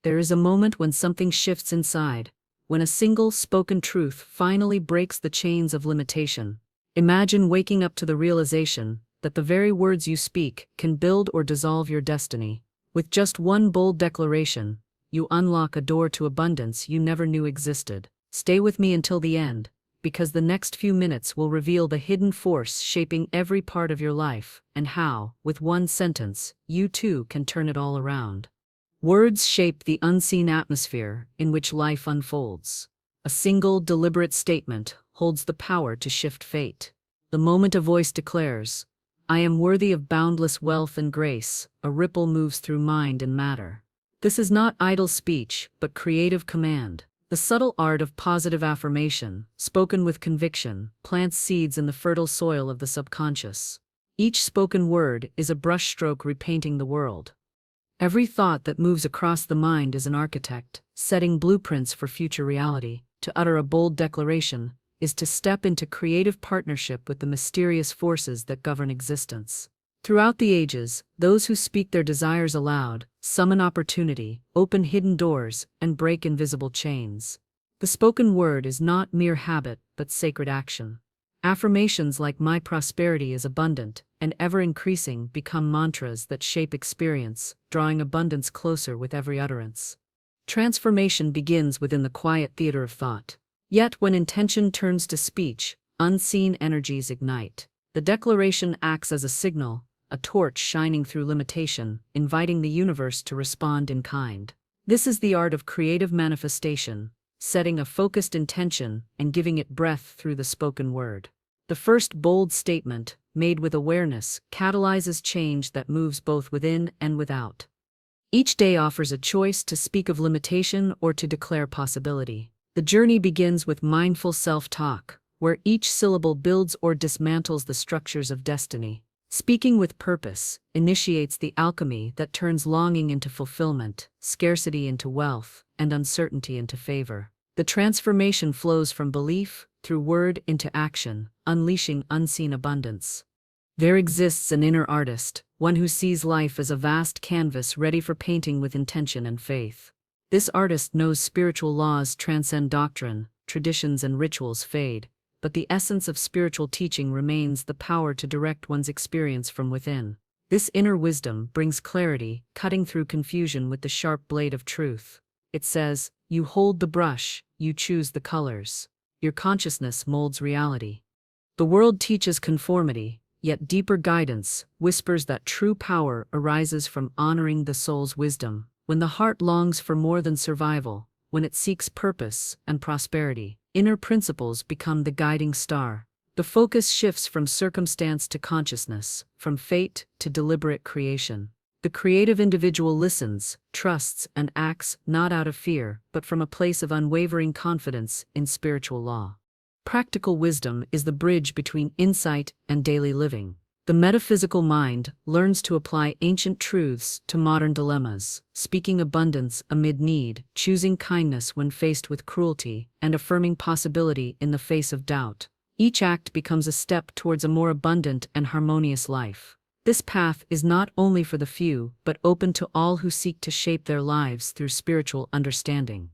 There is a moment when something shifts inside, when a single spoken truth finally breaks the chains of limitation. Imagine waking up to the realization that the very words you speak can build or dissolve your destiny. With just one bold declaration, you unlock a door to abundance you never knew existed. Stay with me until the end, because the next few minutes will reveal the hidden force shaping every part of your life, and how, with one sentence, you too can turn it all around. Words shape the unseen atmosphere in which life unfolds. A single, deliberate statement holds the power to shift fate. The moment a voice declares, "I am worthy of boundless wealth and grace," a ripple moves through mind and matter. This is not idle speech, but creative command. The subtle art of positive affirmation, spoken with conviction, plants seeds in the fertile soil of the subconscious. Each spoken word is a brushstroke repainting the world. Every thought that moves across the mind is an architect, setting blueprints for future reality. To utter a bold declaration is to step into creative partnership with the mysterious forces that govern existence. Throughout the ages, those who speak their desires aloud summon opportunity, open hidden doors, and break invisible chains. The spoken word is not mere habit, but sacred action. Affirmations like "my prosperity is abundant" and ever-increasing become mantras that shape experience, drawing abundance closer with every utterance. Transformation begins within the quiet theater of thought. Yet when intention turns to speech, unseen energies ignite. The declaration acts as a signal, a torch shining through limitation, inviting the universe to respond in kind. This is the art of creative manifestation, setting a focused intention and giving it breath through the spoken word. The first bold statement, made with awareness, catalyzes change that moves both within and without. Each day offers a choice to speak of limitation or to declare possibility. The journey begins with mindful self-talk, where each syllable builds or dismantles the structures of destiny. Speaking with purpose initiates the alchemy that turns longing into fulfillment, scarcity into wealth, and uncertainty into favor. The transformation flows from belief, through word into action, unleashing unseen abundance. There exists an inner artist, one who sees life as a vast canvas ready for painting with intention and faith. This artist knows spiritual laws transcend doctrine, traditions and rituals fade, but the essence of spiritual teaching remains: the power to direct one's experience from within. This inner wisdom brings clarity, cutting through confusion with the sharp blade of truth. It says, "You hold the brush, you choose the colors. Your consciousness molds reality." The world teaches conformity, yet deeper guidance whispers that true power arises from honoring the soul's wisdom. When the heart longs for more than survival, when it seeks purpose and prosperity, inner principles become the guiding star. The focus shifts from circumstance to consciousness, from fate to deliberate creation. The creative individual listens, trusts, and acts not out of fear, but from a place of unwavering confidence in spiritual law. Practical wisdom is the bridge between insight and daily living. The metaphysical mind learns to apply ancient truths to modern dilemmas, speaking abundance amid need, choosing kindness when faced with cruelty, and affirming possibility in the face of doubt. Each act becomes a step towards a more abundant and harmonious life. This path is not only for the few, but open to all who seek to shape their lives through spiritual understanding.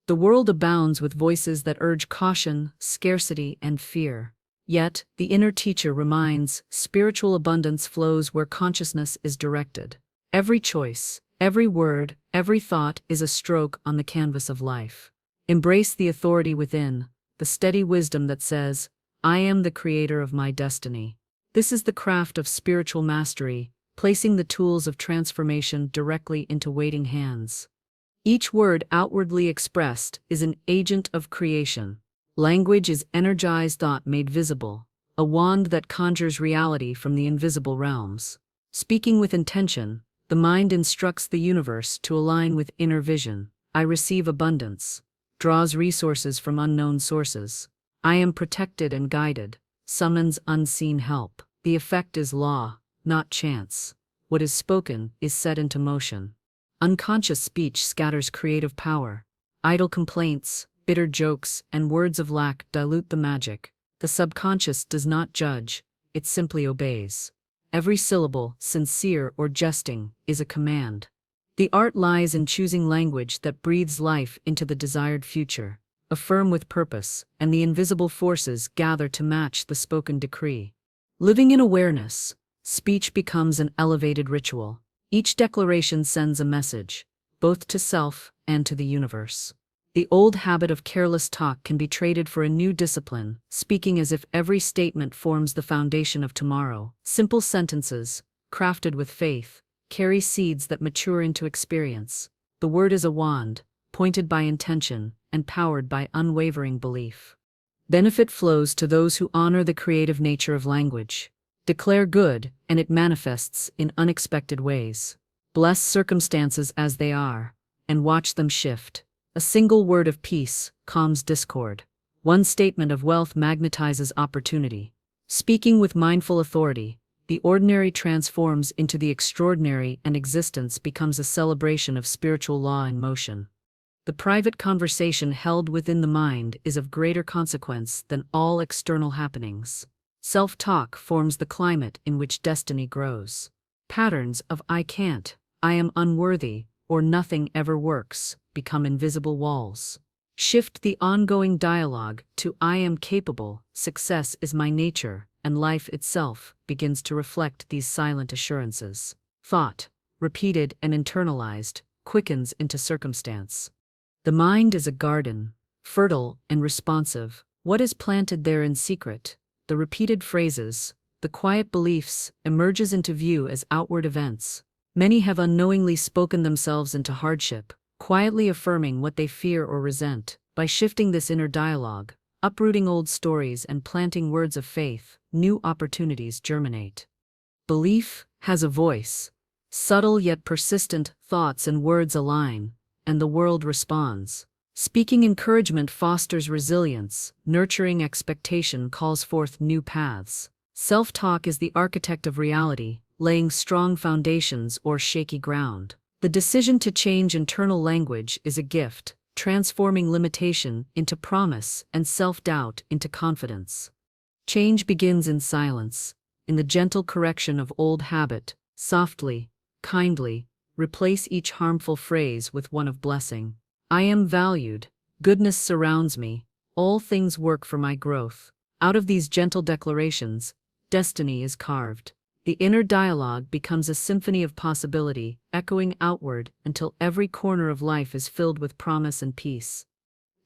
The world abounds with voices that urge caution, scarcity, and fear. Yet, the inner teacher reminds, spiritual abundance flows where consciousness is directed. Every choice, every word, every thought is a stroke on the canvas of life. Embrace the authority within, the steady wisdom that says, "I am the creator of my destiny." This is the craft of spiritual mastery, placing the tools of transformation directly into waiting hands. Each word outwardly expressed is an agent of creation. Language is energized thought made visible, a wand that conjures reality from the invisible realms. Speaking with intention, the mind instructs the universe to align with inner vision. "I receive abundance," draws resources from unknown sources. "I am protected and guided," summons unseen help. The effect is law, not chance. What is spoken is set into motion. Unconscious speech scatters creative power. Idle complaints, bitter jokes, and words of lack dilute the magic. The subconscious does not judge, it simply obeys. Every syllable, sincere or jesting, is a command. The art lies in choosing language that breathes life into the desired future, affirm with purpose, and the invisible forces gather to match the spoken decree. Living in awareness, speech becomes an elevated ritual. Each declaration sends a message, both to self and to the universe. The old habit of careless talk can be traded for a new discipline, speaking as if every statement forms the foundation of tomorrow. Simple sentences, crafted with faith, carry seeds that mature into experience. The word is a wand, pointed by intention and powered by unwavering belief. Benefit flows to those who honor the creative nature of language. Declare good, and it manifests in unexpected ways. Bless circumstances as they are, and watch them shift. A single word of peace calms discord. One statement of wealth magnetizes opportunity. Speaking with mindful authority, the ordinary transforms into the extraordinary, and existence becomes a celebration of spiritual law in motion. The private conversation held within the mind is of greater consequence than all external happenings. Self-talk forms the climate in which destiny grows. Patterns of "I can't," "I am unworthy," or "nothing ever works" become invisible walls. Shift the ongoing dialogue to "I am capable," "success is my nature," and life itself begins to reflect these silent assurances. Thought, repeated and internalized, quickens into circumstance. The mind is a garden, fertile and responsive. What is planted there in secret, the repeated phrases, the quiet beliefs, emerges into view as outward events. Many have unknowingly spoken themselves into hardship, quietly affirming what they fear or resent. By shifting this inner dialogue, uprooting old stories and planting words of faith, new opportunities germinate. Belief has a voice. Subtle yet persistent thoughts and words align, and the world responds. Speaking encouragement fosters resilience, nurturing expectation calls forth new paths. Self-talk is the architect of reality, laying strong foundations or shaky ground. The decision to change internal language is a gift, transforming limitation into promise and self-doubt into confidence. Change begins in silence, in the gentle correction of old habit. Softly, kindly, replace each harmful phrase with one of blessing. I am valued, goodness surrounds me, all things work for my growth. Out of these gentle declarations, destiny is carved. The inner dialogue becomes a symphony of possibility, echoing outward until every corner of life is filled with promise and peace.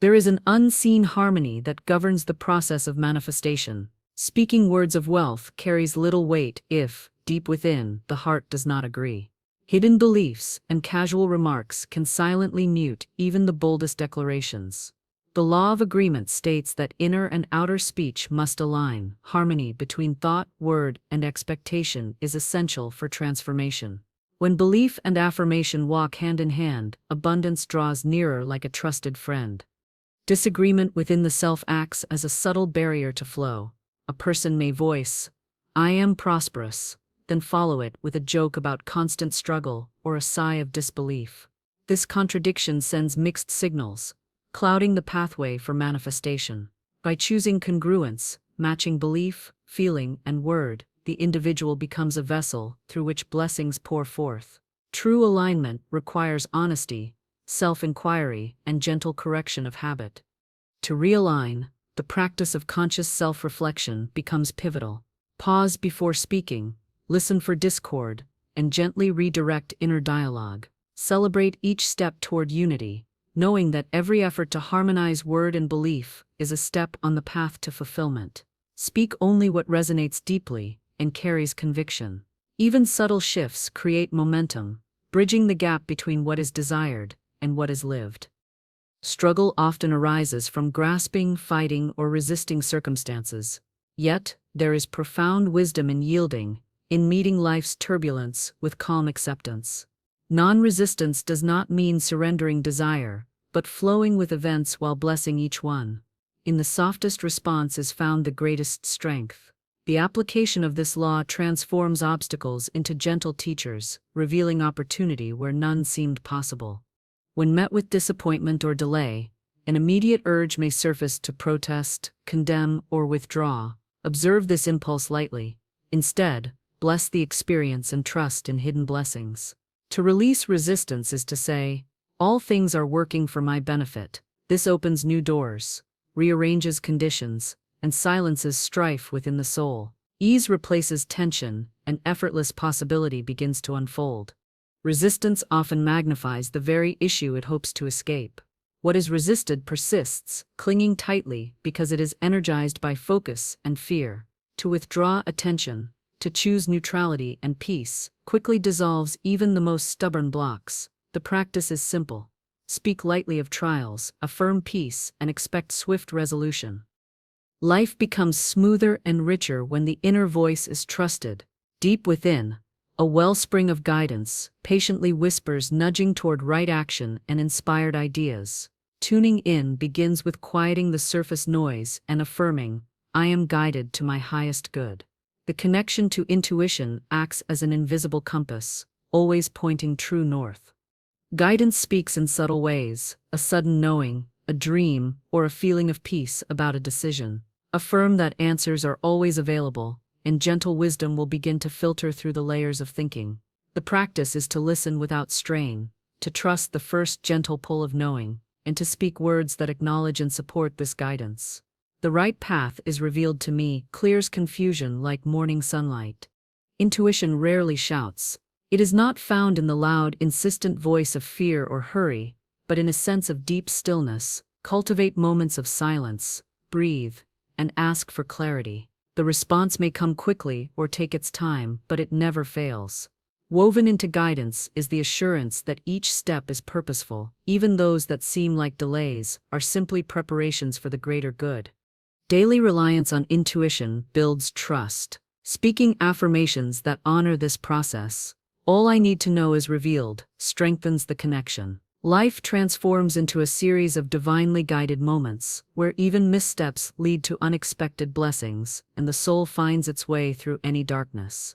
There is an unseen harmony that governs the process of manifestation. Speaking words of wealth carries little weight if, deep within, the heart does not agree. Hidden beliefs and casual remarks can silently mute even the boldest declarations. The law of agreement states that inner and outer speech must align. Harmony between thought, word, and expectation is essential for transformation. When belief and affirmation walk hand in hand, abundance draws nearer like a trusted friend. Disagreement within the self acts as a subtle barrier to flow. A person may voice, "I am prosperous," then follow it with a joke about constant struggle or a sigh of disbelief. This contradiction sends mixed signals, clouding the pathway for manifestation. By choosing congruence, matching belief, feeling, and word, the individual becomes a vessel through which blessings pour forth. True alignment requires honesty, self-inquiry, and gentle correction of habit. To realign, the practice of conscious self-reflection becomes pivotal. Pause before speaking, listen for discord, and gently redirect inner dialogue. Celebrate each step toward unity, knowing that every effort to harmonize word and belief is a step on the path to fulfillment. Speak only what resonates deeply and carries conviction. Even subtle shifts create momentum, bridging the gap between what is desired and what is lived. Struggle often arises from grasping, fighting, or resisting circumstances. Yet, there is profound wisdom in yielding, in meeting life's turbulence with calm acceptance. Non-resistance does not mean surrendering desire, but flowing with events while blessing each one. In the softest response is found the greatest strength. The application of this law transforms obstacles into gentle teachers, revealing opportunity where none seemed possible. When met with disappointment or delay, an immediate urge may surface to protest, condemn, or withdraw. Observe this impulse lightly. Instead, bless the experience and trust in hidden blessings. To release resistance is to say, all things are working for my benefit. This opens new doors, rearranges conditions, and silences strife within the soul. Ease replaces tension, and effortless possibility begins to unfold. Resistance often magnifies the very issue it hopes to escape. What is resisted persists, clinging tightly because it is energized by focus and fear. To withdraw attention, to choose neutrality and peace, quickly dissolves even the most stubborn blocks. The practice is simple. Speak lightly of trials, affirm peace, and expect swift resolution. Life becomes smoother and richer when the inner voice is trusted. Deep within, a wellspring of guidance patiently whispers, nudging toward right action and inspired ideas. Tuning in begins with quieting the surface noise and affirming, I am guided to my highest good. The connection to intuition acts as an invisible compass, always pointing true north. Guidance speaks in subtle ways, a sudden knowing, a dream, or a feeling of peace about a decision. Affirm that answers are always available, and gentle wisdom will begin to filter through the layers of thinking. The practice is to listen without strain, to trust the first gentle pull of knowing, and to speak words that acknowledge and support this guidance. The right path is revealed to me, clears confusion like morning sunlight. Intuition rarely shouts. It is not found in the loud, insistent voice of fear or hurry, but in a sense of deep stillness. Cultivate moments of silence, breathe, and ask for clarity. The response may come quickly or take its time, but it never fails. Woven into guidance is the assurance that each step is purposeful, even those that seem like delays are simply preparations for the greater good. Daily reliance on intuition builds trust. Speaking affirmations that honor this process, all I need to know is revealed, strengthens the connection. Life transforms into a series of divinely guided moments, where even missteps lead to unexpected blessings, and the soul finds its way through any darkness.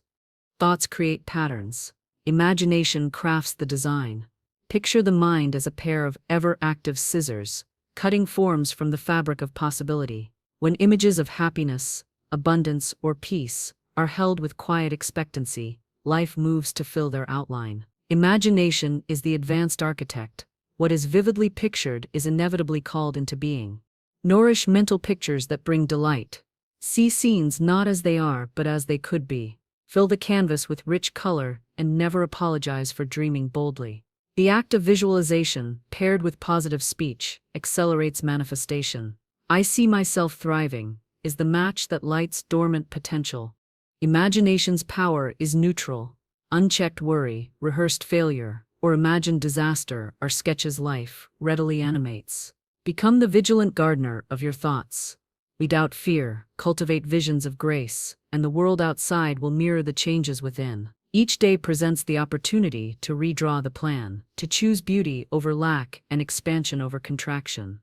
Thoughts create patterns. Imagination crafts the design. Picture the mind as a pair of ever-active scissors, cutting forms from the fabric of possibility. When images of happiness, abundance, or peace are held with quiet expectancy, life moves to fill their outline. Imagination is the advanced architect. What is vividly pictured is inevitably called into being. Nourish mental pictures that bring delight. See scenes not as they are, but as they could be. Fill the canvas with rich color and never apologize for dreaming boldly. The act of visualization, paired with positive speech, accelerates manifestation. I see myself thriving is the match that lights dormant potential. Imagination's power is neutral. Unchecked worry, rehearsed failure, or imagined disaster are sketches life readily animates. Become the vigilant gardener of your thoughts. Weed out fear, cultivate visions of grace, and the world outside will mirror the changes within. Each day presents the opportunity to redraw the plan, to choose beauty over lack and expansion over contraction.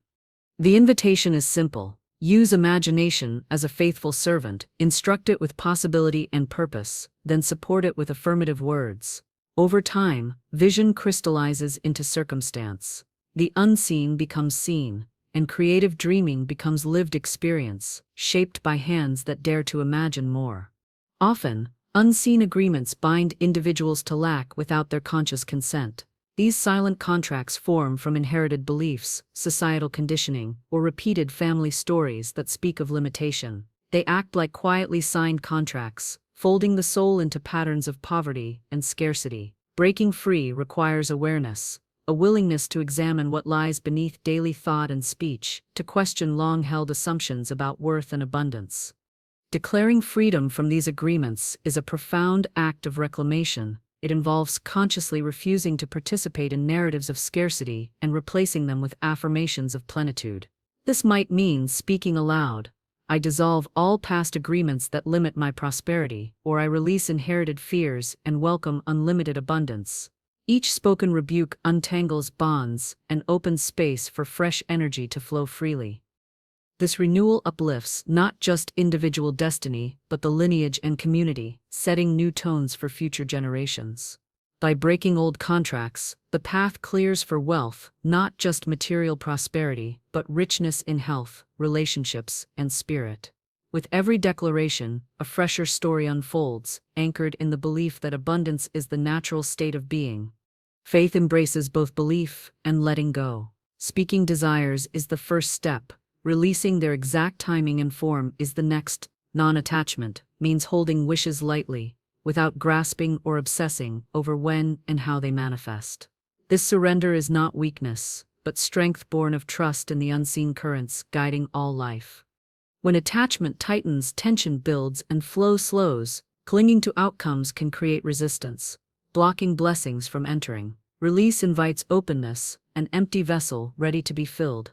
The invitation is simple. Use imagination as a faithful servant, instruct it with possibility and purpose, then support it with affirmative words. Over time, vision crystallizes into circumstance. The unseen becomes seen, and creative dreaming becomes lived experience, shaped by hands that dare to imagine more. Often, unseen agreements bind individuals to lack without their conscious consent. These silent contracts form from inherited beliefs, societal conditioning, or repeated family stories that speak of limitation. They act like quietly signed contracts, folding the soul into patterns of poverty and scarcity. Breaking free requires awareness, a willingness to examine what lies beneath daily thought and speech, to question long-held assumptions about worth and abundance. Declaring freedom from these agreements is a profound act of reclamation. It involves consciously refusing to participate in narratives of scarcity and replacing them with affirmations of plenitude. This might mean speaking aloud, I dissolve all past agreements that limit my prosperity, or I release inherited fears and welcome unlimited abundance. Each spoken rebuke untangles bonds and opens space for fresh energy to flow freely. This renewal uplifts not just individual destiny, but the lineage and community, setting new tones for future generations. By breaking old contracts, the path clears for wealth, not just material prosperity, but richness in health, relationships, and spirit. With every declaration, a fresher story unfolds, anchored in the belief that abundance is the natural state of being, Faith embraces both belief and letting go. Speaking desires is the first step. Releasing their exact timing and form is the next. Non-attachment means holding wishes lightly, without grasping or obsessing over when and how they manifest. This surrender is not weakness, but strength born of trust in the unseen currents guiding all life. When attachment tightens, tension builds, and flow slows, clinging to outcomes can create resistance, blocking blessings from entering. Release invites openness, an empty vessel ready to be filled.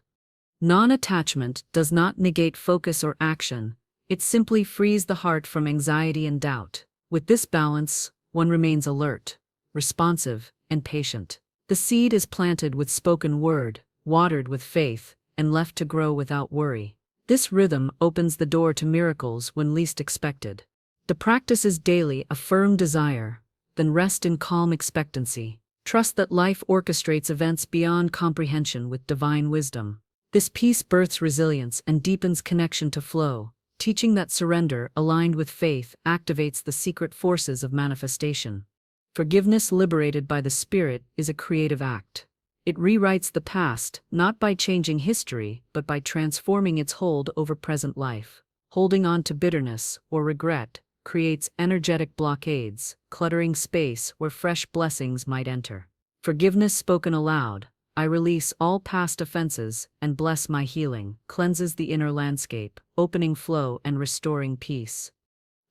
Non-attachment does not negate focus or action, it simply frees the heart from anxiety and doubt. With this balance, one remains alert, responsive, and patient. The seed is planted with spoken word, watered with faith, and left to grow without worry. This rhythm opens the door to miracles when least expected. The practice is daily, a firm desire, then rest in calm expectancy. Trust that life orchestrates events beyond comprehension with divine wisdom. This peace births resilience and deepens connection to flow, teaching that surrender, aligned with faith, activates the secret forces of manifestation. Forgiveness liberated by the Spirit is a creative act. It rewrites the past, not by changing history, but by transforming its hold over present life. Holding on to bitterness or regret creates energetic blockades, cluttering space where fresh blessings might enter. Forgiveness spoken aloud, I release all past offenses and bless my healing, cleanses the inner landscape, opening flow and restoring peace.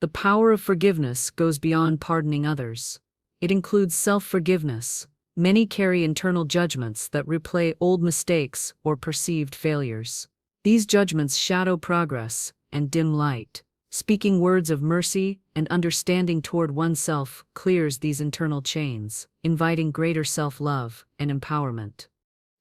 The power of forgiveness goes beyond pardoning others. It includes self-forgiveness. Many carry internal judgments that replay old mistakes or perceived failures. These judgments shadow progress and dim light. Speaking words of mercy and understanding toward oneself clears these internal chains, inviting greater self-love and empowerment.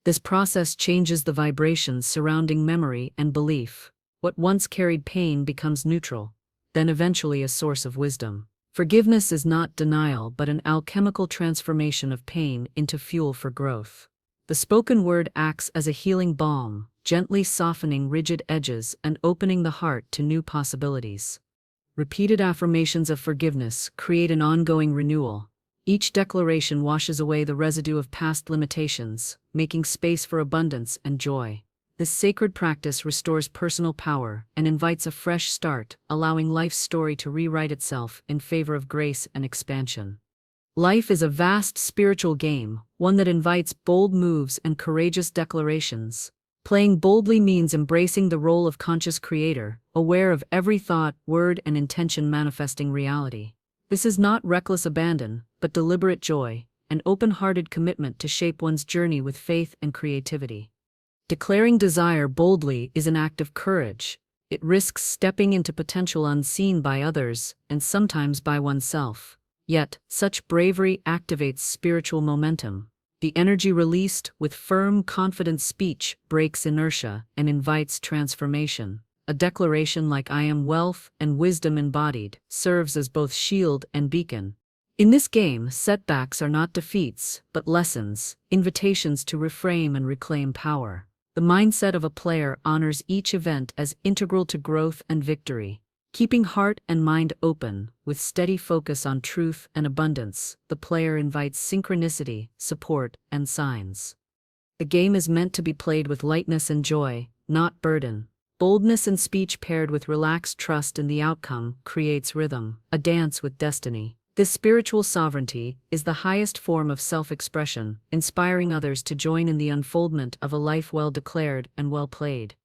This process changes the vibrations surrounding memory and belief. What once carried pain becomes neutral, then eventually a source of wisdom. Forgiveness is not denial but an alchemical transformation of pain into fuel for growth. The spoken word acts as a healing balm, gently softening rigid edges and opening the heart to new possibilities. Repeated affirmations of forgiveness create an ongoing renewal. Each declaration washes away the residue of past limitations, making space for abundance and joy. This sacred practice restores personal power and invites a fresh start, allowing life's story to rewrite itself in favor of grace and expansion. Life is a vast spiritual game, one that invites bold moves and courageous declarations. Playing boldly means embracing the role of conscious creator, aware of every thought, word, and intention manifesting reality. This is not reckless abandon, but deliberate joy, an open-hearted commitment to shape one's journey with faith and creativity. Declaring desire boldly is an act of courage. It risks stepping into potential unseen by others, and sometimes by oneself. Yet, such bravery activates spiritual momentum. The energy released with firm, confident speech breaks inertia and invites transformation. A declaration like I am wealth and wisdom embodied serves as both shield and beacon. In this game, setbacks are not defeats, but lessons, invitations to reframe and reclaim power. The mindset of a player honors each event as integral to growth and victory. Keeping heart and mind open, with steady focus on truth and abundance, the player invites synchronicity, support, and signs. The game is meant to be played with lightness and joy, not burden. Boldness in speech paired with relaxed trust in the outcome creates rhythm, a dance with destiny. This spiritual sovereignty is the highest form of self-expression, inspiring others to join in the unfoldment of a life well declared and well played.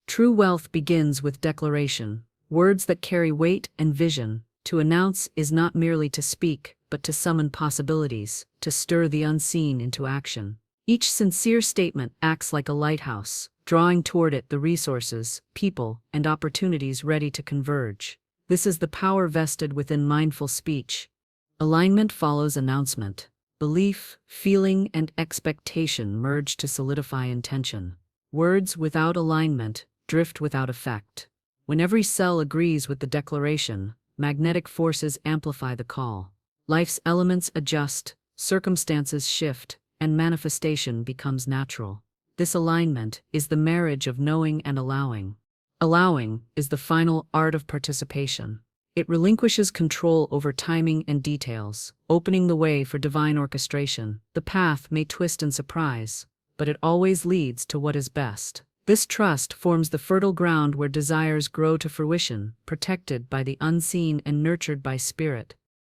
True wealth begins with declaration, words that carry weight and vision. To announce is not merely to speak, but to summon possibilities, to stir the unseen into action. Each sincere statement acts like a lighthouse, drawing toward it the resources, people, and opportunities ready to converge. This is the power vested within mindful speech. Alignment follows announcement. Belief, feeling, and expectation merge to solidify intention. Words without alignment drift without effect. When every cell agrees with the declaration, magnetic forces amplify the call. Life's elements adjust, circumstances shift, and manifestation becomes natural. This alignment is the marriage of knowing and allowing. Allowing is the final art of participation. It relinquishes control over timing and details, opening the way for divine orchestration. The path may twist and surprise, but it always leads to what is best. This trust forms the fertile ground where desires grow to fruition, protected by the unseen and nurtured by spirit.